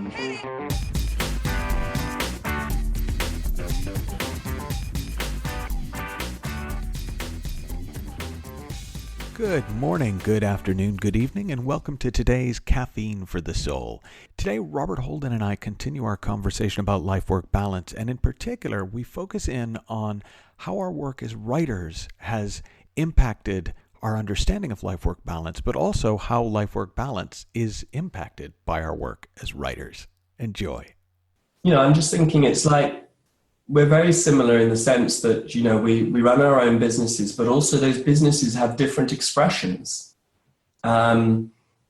Good morning, good afternoon, good evening, and welcome to today's Caffeine for the Soul. Today, Robert Holden and I continue our conversation about life-work balance, and in particular, we focus in on how our work as writers has impacted our understanding of life-work balance, but also how life-work balance is impacted by our work as writers. Enjoy. I'm just thinking it's like we're very similar in the sense that, we run our own businesses, but also those businesses have different expressions. There's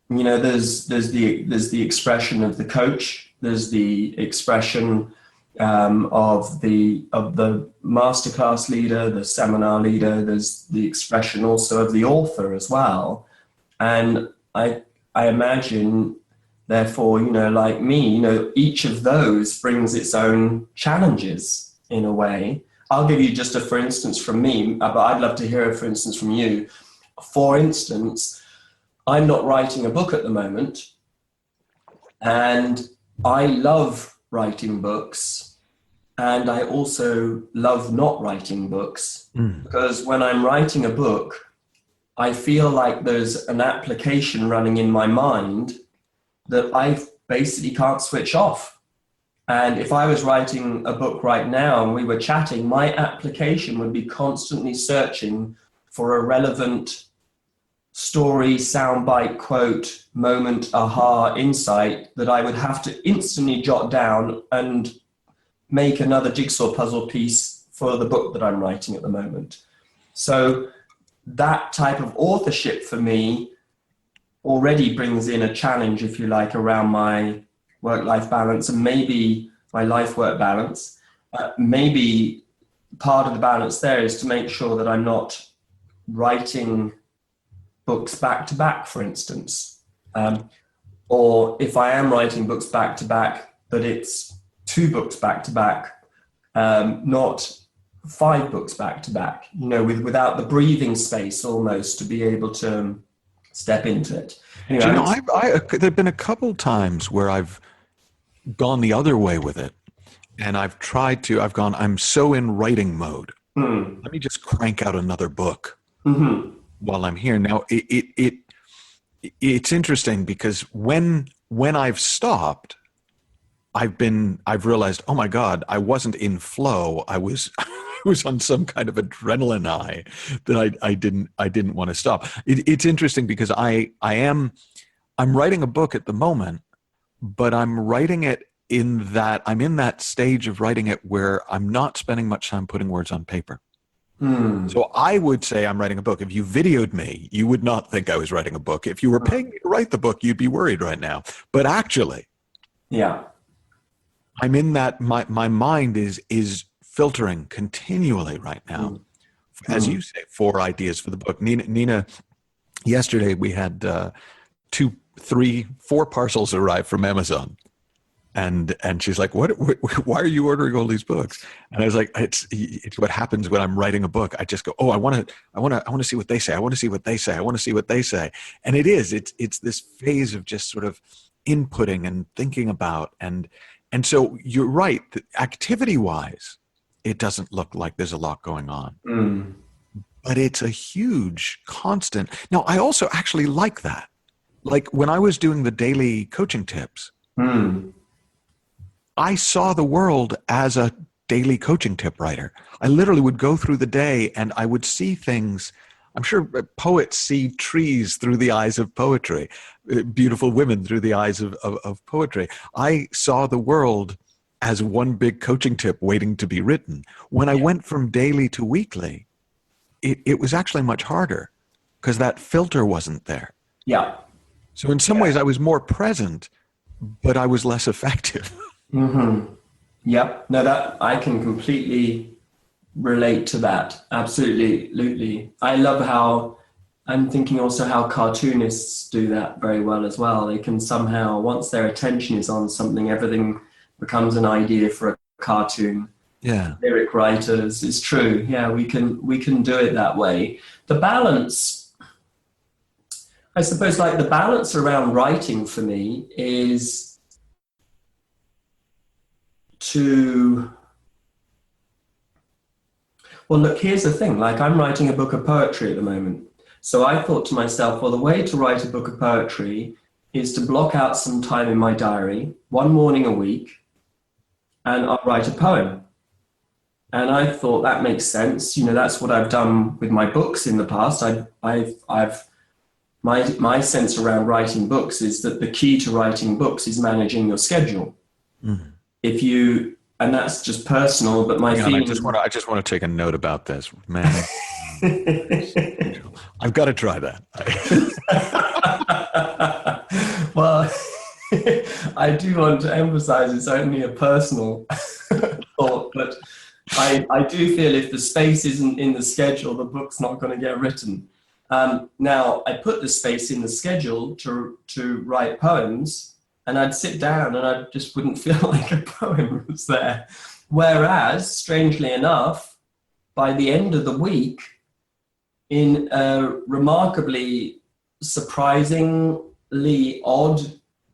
the expression of the coach, there's the expression of the masterclass leader, the seminar leader, there's the expression also of the author as well. And I imagine, therefore, like me, each of those brings its own challenges in a way. I'll give you just a for instance from me, but I'd love to hear a for instance from you. For instance, I'm not writing a book at the moment, and I love writing books, and I also love not writing books, because when I'm writing a book, I feel like there's an application running in my mind that I basically can't switch off. And if I was writing a book right now and we were chatting, my application would be constantly searching for a relevant story, soundbite, quote, moment, aha, insight that I would have to instantly jot down and make another jigsaw puzzle piece for the book that I'm writing at the moment. So that type of authorship for me already brings in a challenge, if you like, around my work-life balance and maybe my life-work balance. Maybe part of the balance there is to make sure that I'm not writing books back-to-back, for instance. Or if I am writing books back-to-back, that it's 2 books back-to-back, not 5 books back-to-back, without the breathing space almost to be able to step into it. Anyway, there have been a couple times where I've gone the other way with it, and I've gone, I'm so in writing mode. Let me just crank out another book while I'm here. Now, it's interesting because when I've stopped, I've realized, oh my God, I wasn't in flow. I was on some kind of adrenaline high that I didn't want to stop. It's interesting because I'm writing a book at the moment, but I'm writing it I'm in that stage of writing it where I'm not spending much time putting words on paper. So I would say I'm writing a book. If you videoed me, you would not think I was writing a book. If you were paying me to write the book, you'd be worried right now. But actually, yeah, I'm in that, my mind is filtering continually right now, as you say, 4 ideas for the book. Nina, yesterday we had 2, 3, 4 parcels arrive from Amazon, and she's like, "What? Why are you ordering all these books?" And I was like, "It's what happens when I'm writing a book. I just go, oh, I want to see what they say. I want to see what they say. I want to see what they say." And it's this phase of just sort of inputting and thinking about, and so you're right. Activity-wise, it doesn't look like there's a lot going on, but it's a huge constant. Now, I also actually like that. Like when I was doing the daily coaching tips, I saw the world as a daily coaching tip writer. I literally would go through the day and I would see things. I'm sure poets see trees through the eyes of poetry, beautiful women through the eyes of poetry. I saw the world as one big coaching tip waiting to be written. When I went from daily to weekly, it was actually much harder because that filter wasn't there. Yeah. So in some ways I was more present, but I was less effective. Yep. No, that I can completely relate to that. Absolutely. I love how, I'm thinking also how cartoonists do that very well as well. They can somehow, once their attention is on something, everything becomes an idea for a cartoon. Yeah. Lyric writers, it's true. Yeah, we can do it that way. The balance, I suppose, like the balance around writing for me is to, well, look, here's the thing. Like, I'm writing a book of poetry at the moment. So I thought to myself, well, the way to write a book of poetry is to block out some time in my diary, one morning a week, and I'll write a poem. And I thought that makes sense. You know, that's what I've done with my books in the past. My sense around writing books is that the key to writing books is managing your schedule. Mm-hmm. And that's just personal, but my feeling. I just want to take a note about this, man. I've got to try that. Well, I do want to emphasize it's only a personal thought, but I do feel if the space isn't in the schedule, the book's not going to get written. Now, I put the space in the schedule to write poems, and I'd sit down and I just wouldn't feel like a poem was there. Whereas, strangely enough, by the end of the week, in a remarkably surprisingly odd,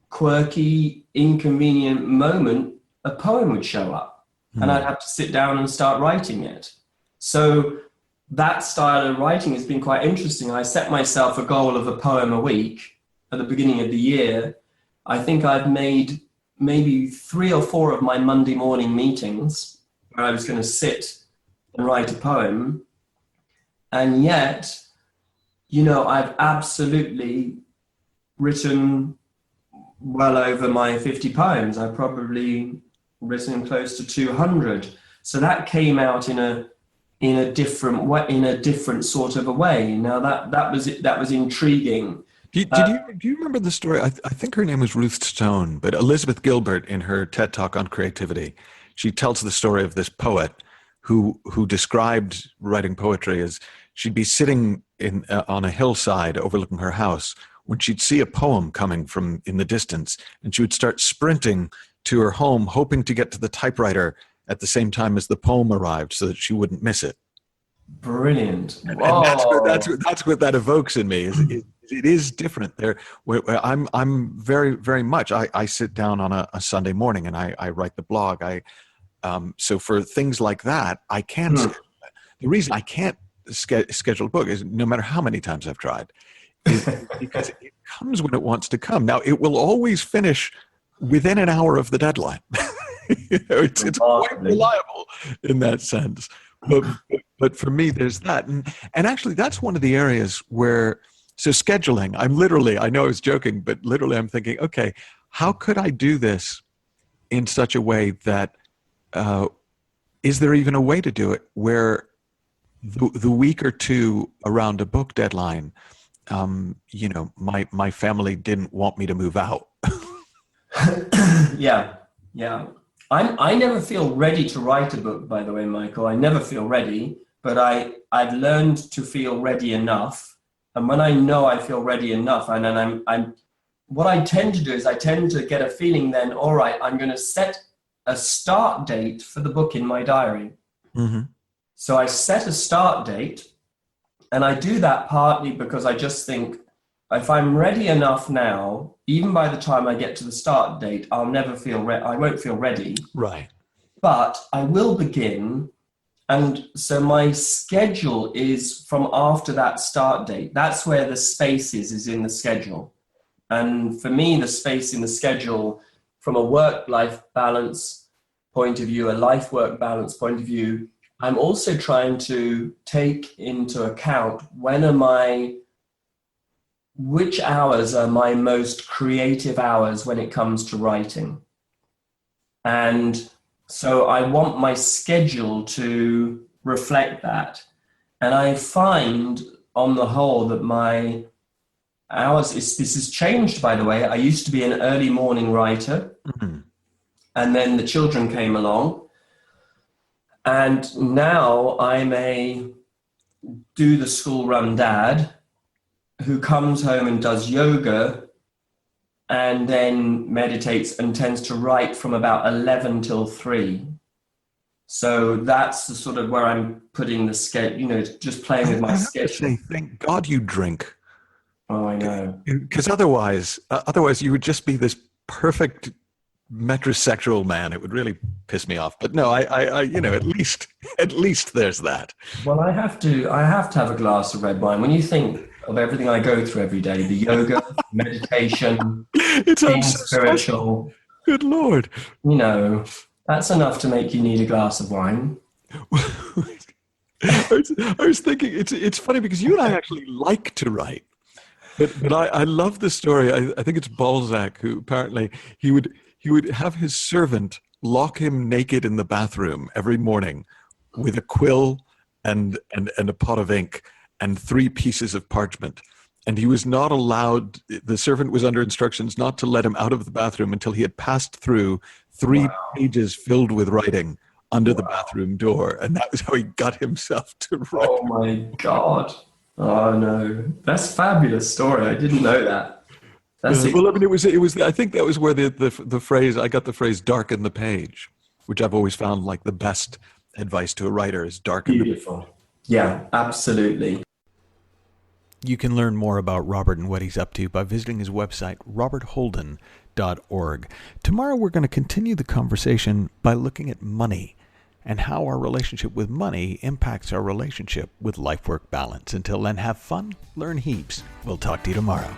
quirky, inconvenient moment, a poem would show up, and I'd have to sit down and start writing it. So that style of writing has been quite interesting. I set myself a goal of a poem a week at the beginning of the year. I think I've made maybe 3 or 4 of my Monday morning meetings where I was going to sit and write a poem. And yet, you know, I've absolutely written well over my 50 poems. I've probably written close to 200. So that came out in a different way, in a different sort of a way. Now that was intriguing. Do you remember the story? I think her name was Ruth Stone, but Elizabeth Gilbert, in her TED Talk on creativity, she tells the story of this poet who described writing poetry as she'd be sitting on a hillside overlooking her house when she'd see a poem coming from in the distance, and she would start sprinting to her home, hoping to get to the typewriter at the same time as the poem arrived so that she wouldn't miss it. Brilliant. And that's what that evokes in me. It is different there. I'm very, very much, I sit down on a Sunday morning and I write the blog. So for things like that, I can't. The reason I can't schedule a book is no matter how many times I've tried, is because it comes when it wants to come. Now, it will always finish within an hour of the deadline. It's quite reliable in that sense. But for me, there's that. And actually, that's one of the areas where, so scheduling, I know I was joking, but literally I'm thinking, okay, how could I do this in such a way that, is there even a way to do it where the week or two around a book deadline, my family didn't want me to move out? Yeah. I never feel ready to write a book, by the way, Michael. I never feel ready, but I've learned to feel ready enough. And when I know I feel ready enough, and then what I tend to do is I tend to get a feeling then, all right, I'm going to set a start date for the book in my diary. Mm-hmm. So I set a start date, and I do that partly because I just think, if I'm ready enough now, even by the time I get to the start date, I'll never feel I won't feel ready. Right. But I will begin. And so my schedule is from after that start date. That's where the space is in the schedule. And for me, the space in the schedule, from a work-life balance point of view, a life-work balance point of view, I'm also trying to take into account which hours are my most creative hours when it comes to writing. And so I want my schedule to reflect that. And I find on the whole that my hours, this has changed, by the way. I used to be an early morning writer, and then the children came along. And now I'm a do the school run dad who comes home and does yoga and then meditates and tends to write from about 11 till 3. So that's the sort of where I'm putting the schedule, just playing with my schedule. Thank God you drink. Oh, I know. Because otherwise you would just be this perfect metrosexual man, it would really piss me off. But no, I at least there's that. Well, I have to have a glass of red wine. When you think of everything I go through every day, the yoga, meditation, It being sounds so special. spiritual, Good Lord. that's enough to make you need a glass of wine. I was thinking it's funny because you and I actually like to write, but I love the story. I think it's Balzac who apparently he would have his servant lock him naked in the bathroom every morning with a quill and a pot of ink and 3 pieces of parchment. And he was not allowed, the servant was under instructions not to let him out of the bathroom until he had passed through 3 pages filled with writing under the bathroom door. And that was how he got himself to write. Oh my God. Oh no. That's a fabulous story. I didn't know that. Well, I mean, it was. I think that was where the phrase, I got the phrase "darken the page," which I've always found like the best advice to a writer is darken the page. Beautiful. Yeah, absolutely. You can learn more about Robert and what he's up to by visiting his website, robertholden.org. Tomorrow we're going to continue the conversation by looking at money and how our relationship with money impacts our relationship with life-work balance. Until then, have fun, learn heaps. We'll talk to you tomorrow.